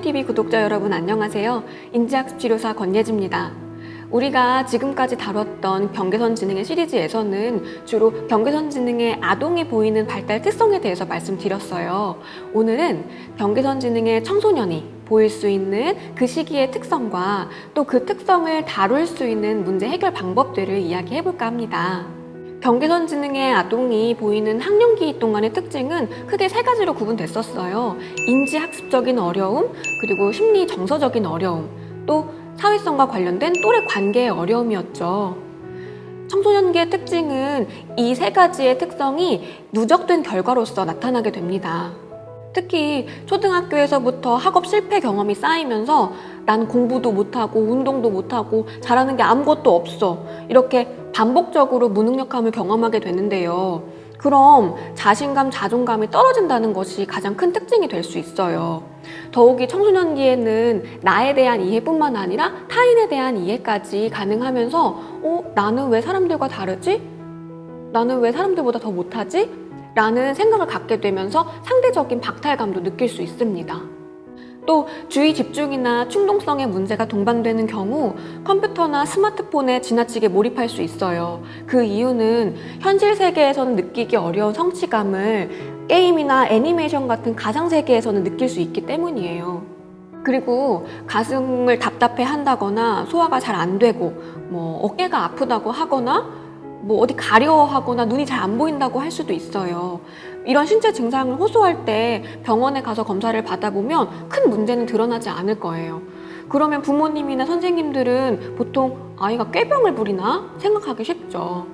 컴스테이TV 구독자 여러분 안녕하세요. 인지학습치료사 권예지입니다. 우리가 지금까지 다뤘던 경계선 지능의 시리즈에서는 주로 경계선 지능의 아동이 보이는 발달 특성에 대해서 말씀드렸어요. 오늘은 경계선 지능의 청소년이 보일 수 있는 그 시기의 특성과 또 그 특성을 다룰 수 있는 문제 해결 방법들을 이야기해 볼까 합니다. 경계선 지능의 아동이 보이는 학령기 동안의 특징은 크게 세 가지로 구분됐었어요. 인지학습적인 어려움, 그리고 심리 정서적인 어려움, 또 사회성과 관련된 또래 관계의 어려움이었죠. 청소년기의 특징은 이 세 가지의 특성이 누적된 결과로서 나타나게 됩니다. 특히 초등학교에서부터 학업 실패 경험이 쌓이면서 난 공부도 못하고 운동도 못하고 잘하는 게 아무것도 없어, 이렇게 반복적으로 무능력함을 경험하게 되는데요. 그럼 자신감, 자존감이 떨어진다는 것이 가장 큰 특징이 될 수 있어요. 더욱이 청소년기에는 나에 대한 이해뿐만 아니라 타인에 대한 이해까지 가능하면서 나는 왜 사람들과 다르지? 나는 왜 사람들보다 더 못하지? 라는 생각을 갖게 되면서 상대적인 박탈감도 느낄 수 있습니다. 또 주의 집중이나 충동성의 문제가 동반되는 경우 컴퓨터나 스마트폰에 지나치게 몰입할 수 있어요. 그 이유는 현실 세계에서는 느끼기 어려운 성취감을 게임이나 애니메이션 같은 가상세계에서는 느낄 수 있기 때문이에요. 그리고 가슴을 답답해 한다거나 소화가 잘 안 되고 어깨가 아프다고 하거나 어디 가려워하거나 눈이 잘 안 보인다고 할 수도 있어요. 이런 신체 증상을 호소할 때 병원에 가서 검사를 받아보면 큰 문제는 드러나지 않을 거예요. 그러면 부모님이나 선생님들은 보통 아이가 꾀병을 부리나 생각하기 쉽죠.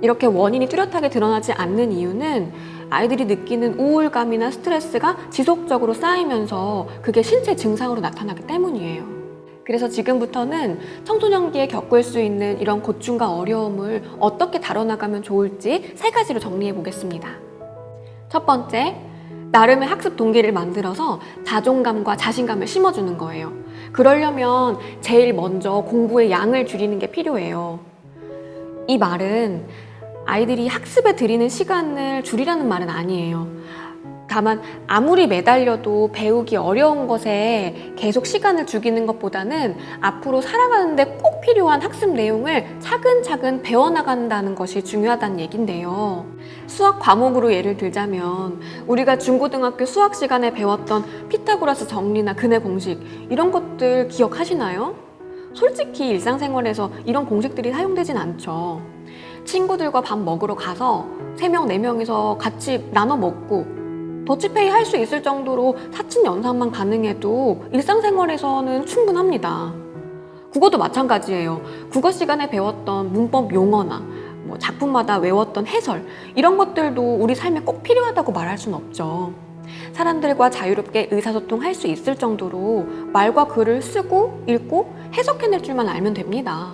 이렇게 원인이 뚜렷하게 드러나지 않는 이유는 아이들이 느끼는 우울감이나 스트레스가 지속적으로 쌓이면서 그게 신체 증상으로 나타나기 때문이에요. 그래서 지금부터는 청소년기에 겪을 수 있는 이런 고충과 어려움을 어떻게 다뤄나가면 좋을지 세 가지로 정리해 보겠습니다. 첫 번째, 나름의 학습 동기를 만들어서 자존감과 자신감을 심어주는 거예요. 그러려면 제일 먼저 공부의 양을 줄이는 게 필요해요. 이 말은 아이들이 학습에 들이는 시간을 줄이라는 말은 아니에요. 다만 아무리 매달려도 배우기 어려운 것에 계속 시간을 죽이는 것보다는 앞으로 살아가는데 꼭 필요한 학습 내용을 차근차근 배워나간다는 것이 중요하다는 얘긴데요. 수학 과목으로 예를 들자면 우리가 중고등학교 수학 시간에 배웠던 피타고라스 정리나 근해 공식, 이런 것들 기억하시나요? 솔직히 일상생활에서 이런 공식들이 사용되진 않죠. 친구들과 밥 먹으러 가서 3명, 4명이서 같이 나눠 먹고 더치페이 할 수 있을 정도로 사친 연상만 가능해도 일상생활에서는 충분합니다. 국어도 마찬가지예요. 국어 시간에 배웠던 문법 용어나 작품마다 외웠던 해설, 이런 것들도 우리 삶에 꼭 필요하다고 말할 수는 없죠. 사람들과 자유롭게 의사소통할 수 있을 정도로 말과 글을 쓰고 읽고 해석해낼 줄만 알면 됩니다.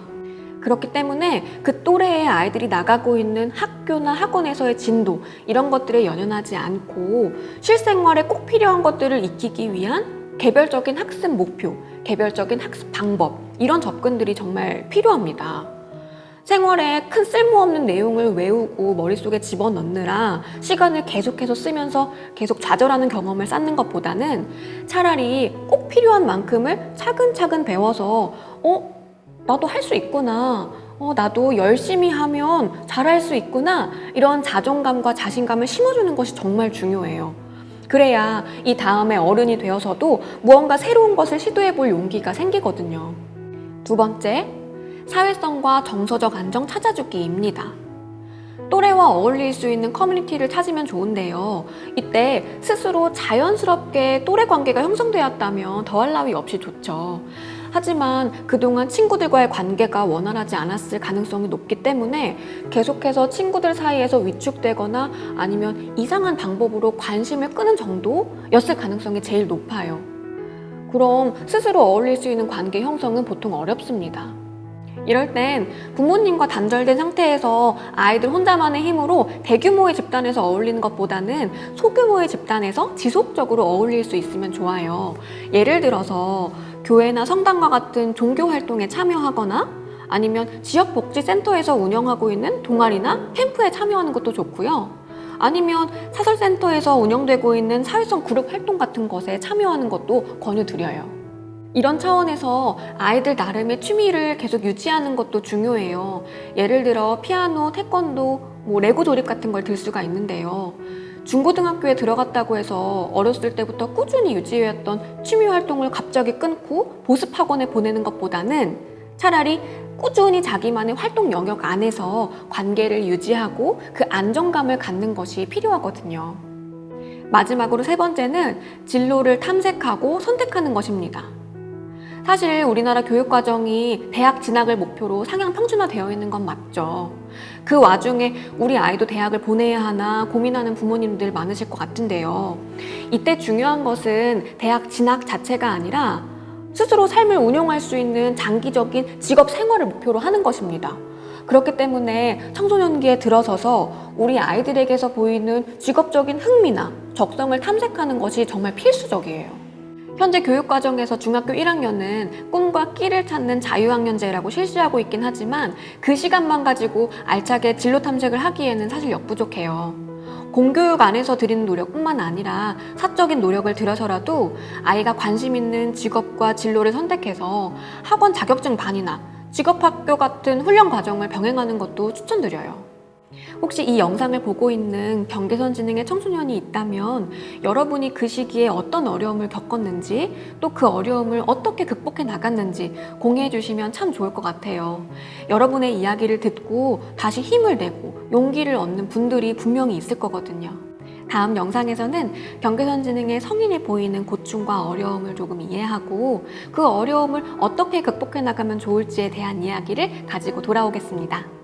그렇기 때문에 그 또래의 아이들이 나가고 있는 학교나 학원에서의 진도, 이런 것들에 연연하지 않고 실생활에 꼭 필요한 것들을 익히기 위한 개별적인 학습 목표, 개별적인 학습 방법, 이런 접근들이 정말 필요합니다. 생활에 큰 쓸모없는 내용을 외우고 머릿속에 집어넣느라 시간을 계속해서 쓰면서 계속 좌절하는 경험을 쌓는 것보다는 차라리 꼭 필요한 만큼을 차근차근 배워서 나도 할 수 있구나, 나도 열심히 하면 잘할 수 있구나, 이런 자존감과 자신감을 심어주는 것이 정말 중요해요. 그래야 이 다음에 어른이 되어서도 무언가 새로운 것을 시도해볼 용기가 생기거든요. 두 번째, 사회성과 정서적 안정 찾아주기입니다. 또래와 어울릴 수 있는 커뮤니티를 찾으면 좋은데요. 이때 스스로 자연스럽게 또래 관계가 형성되었다면 더할 나위 없이 좋죠. 하지만 그동안 친구들과의 관계가 원활하지 않았을 가능성이 높기 때문에 계속해서 친구들 사이에서 위축되거나 아니면 이상한 방법으로 관심을 끄는 정도였을 가능성이 제일 높아요. 그럼 스스로 어울릴 수 있는 관계 형성은 보통 어렵습니다. 이럴 땐 부모님과 단절된 상태에서 아이들 혼자만의 힘으로 대규모의 집단에서 어울리는 것보다는 소규모의 집단에서 지속적으로 어울릴 수 있으면 좋아요. 예를 들어서 교회나 성당과 같은 종교 활동에 참여하거나 아니면 지역복지센터에서 운영하고 있는 동아리나 캠프에 참여하는 것도 좋고요. 아니면 사설센터에서 운영되고 있는 사회성 그룹 활동 같은 것에 참여하는 것도 권유드려요. 이런 차원에서 아이들 나름의 취미를 계속 유지하는 것도 중요해요. 예를 들어 피아노, 태권도, 레고 조립 같은 걸 들 수가 있는데요. 중고등학교에 들어갔다고 해서 어렸을 때부터 꾸준히 유지해왔던 취미 활동을 갑자기 끊고 보습학원에 보내는 것보다는 차라리 꾸준히 자기만의 활동 영역 안에서 관계를 유지하고 그 안정감을 갖는 것이 필요하거든요. 마지막으로 세 번째는 진로를 탐색하고 선택하는 것입니다. 사실 우리나라 교육과정이 대학 진학을 목표로 상향 평준화되어 있는 건 맞죠. 그 와중에 우리 아이도 대학을 보내야 하나 고민하는 부모님들 많으실 것 같은데요. 이때 중요한 것은 대학 진학 자체가 아니라 스스로 삶을 운영할 수 있는 장기적인 직업 생활을 목표로 하는 것입니다. 그렇기 때문에 청소년기에 들어서서 우리 아이들에게서 보이는 직업적인 흥미나 적성을 탐색하는 것이 정말 필수적이에요. 현재 교육과정에서 중학교 1학년은 꿈과 끼를 찾는 자유학년제라고 실시하고 있긴 하지만 그 시간만 가지고 알차게 진로 탐색을 하기에는 사실 역부족해요. 공교육 안에서 드리는 노력뿐만 아니라 사적인 노력을 들여서라도 아이가 관심 있는 직업과 진로를 선택해서 학원 자격증 반이나 직업학교 같은 훈련 과정을 병행하는 것도 추천드려요. 혹시 이 영상을 보고 있는 경계선 지능의 청소년이 있다면 여러분이 그 시기에 어떤 어려움을 겪었는지 또 그 어려움을 어떻게 극복해 나갔는지 공유해 주시면 참 좋을 것 같아요. 여러분의 이야기를 듣고 다시 힘을 내고 용기를 얻는 분들이 분명히 있을 거거든요. 다음 영상에서는 경계선 지능의 성인이 보이는 고충과 어려움을 조금 이해하고 그 어려움을 어떻게 극복해 나가면 좋을지에 대한 이야기를 가지고 돌아오겠습니다.